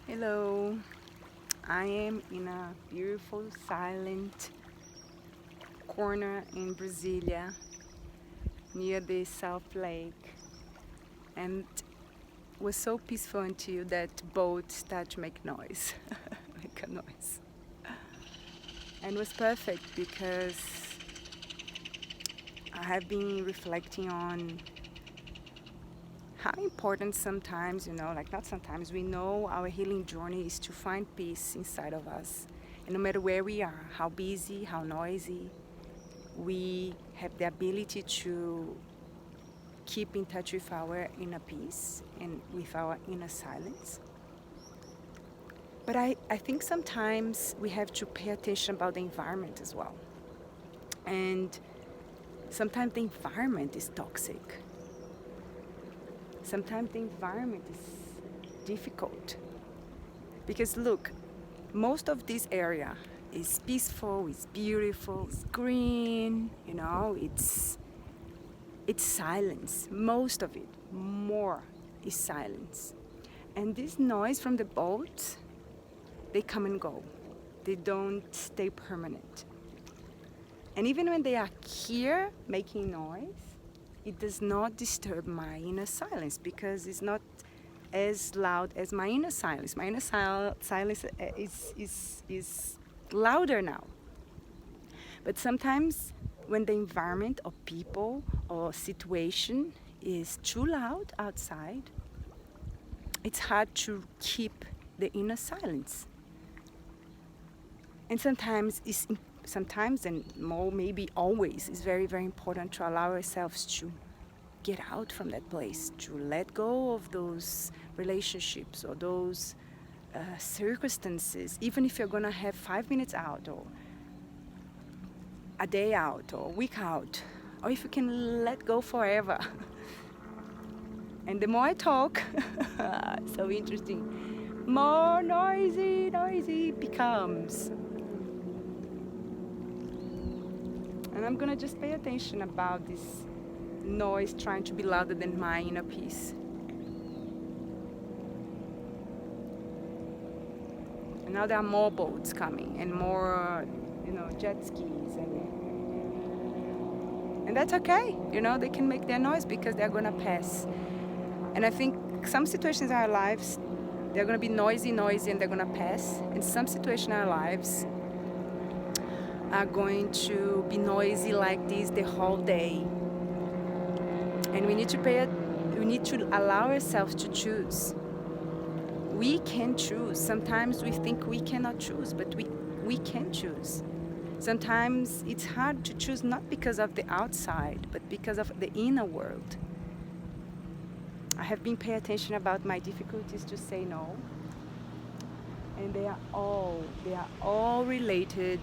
Hello, I am in a beautiful, silent corner in Brasília near the South Lake, and was so peaceful until that boat started to make noise, make a noise. And it was perfect because I have been reflecting on how important sometimes, like not sometimes, we know our healing journey is to find peace inside of us. And no matter where we are, how busy, how noisy, we have the ability to keep in touch with our inner peace and with our inner silence. But I think sometimes we have to pay attention about the environment as well. And sometimes the environment is toxic. Sometimes the environment is difficult. Because look, most of this area is peaceful, it's beautiful, it's green, it's silence. Most of it, more, is silence. And this noise from the boats, they come and go. They don't stay permanent. And even when they are here making noise, it does not disturb my inner silence because it's not as loud as my inner silence. My inner silence is louder now. But sometimes when the environment or people or situation is too loud outside, it's hard to keep the inner silence. And sometimes and more maybe always, it's very, very important to allow ourselves to get out from that place, to let go of those relationships or those circumstances, even if you're gonna have 5 minutes out or a day out or a week out, or if you can let go forever. And the more I talk, so interesting, more noisy it becomes. And I'm gonna just pay attention about this noise trying to be louder than my inner peace. And now there are more boats coming and more, jet skis and that's okay. They can make their noise because they're gonna pass. And I think some situations in our lives, they're gonna be noisy and they're gonna pass. And some situations in our lives are going to be noisy like this the whole day. And we need to allow ourselves to choose. We can choose. Sometimes we think we cannot choose, but we can choose. Sometimes it's hard to choose not because of the outside, but because of the inner world. I have been paying attention about my difficulties to say no. And they are all related.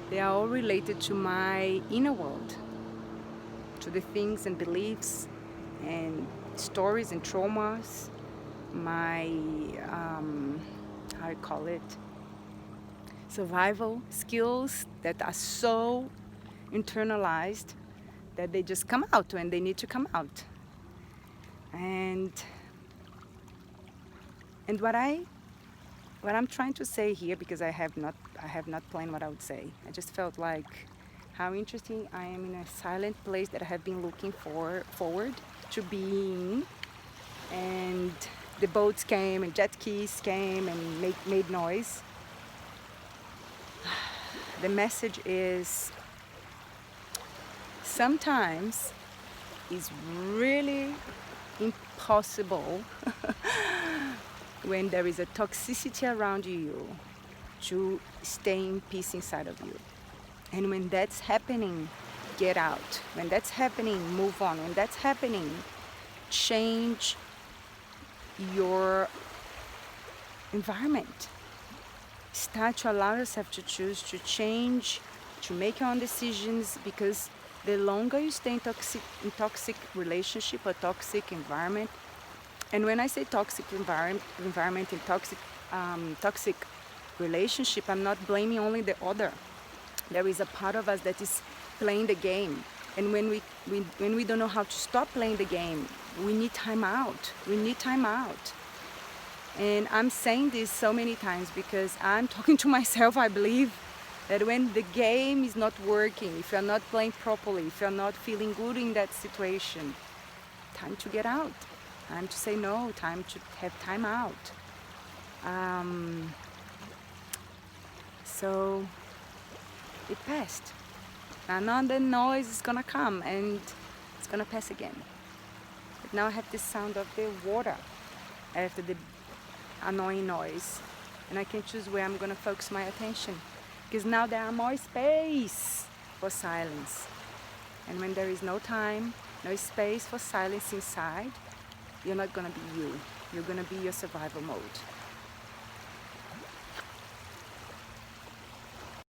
They are all related to my inner world, to the things and beliefs and stories and traumas, my, survival skills that are so internalized that they just come out when they need to come out. And what I'm trying to say here, because I have not planned what I would say. I just felt like how interesting I am in a silent place that I have been looking forward to being. And the boats came and jet skis came and made noise. The message is sometimes it's really impossible when there is a toxicity around you to stay in peace inside of you. And when that's happening, get out. When that's happening, move on. When that's happening, change your environment. Start to allow yourself to choose, to change, to make your own decisions, because the longer you stay in toxic relationship or toxic environment, and when I say toxic environment and toxic relationship, I'm not blaming only the other. There is a part of us that is playing the game. And when we don't know how to stop playing the game, we need time out. We need time out. And I'm saying this so many times because I'm talking to myself, I believe, that when the game is not working, if you're not playing properly, if you're not feeling good in that situation, time to get out, time to say no, time to have time out. So it passed. Another noise is gonna come and it's gonna pass again. But now I have the sound of the water after the annoying noise, and I can choose where I'm gonna focus my attention, because now there are more space for silence. And when there is no time, no space for silence inside, you're not gonna be you. You're gonna be your survival mode.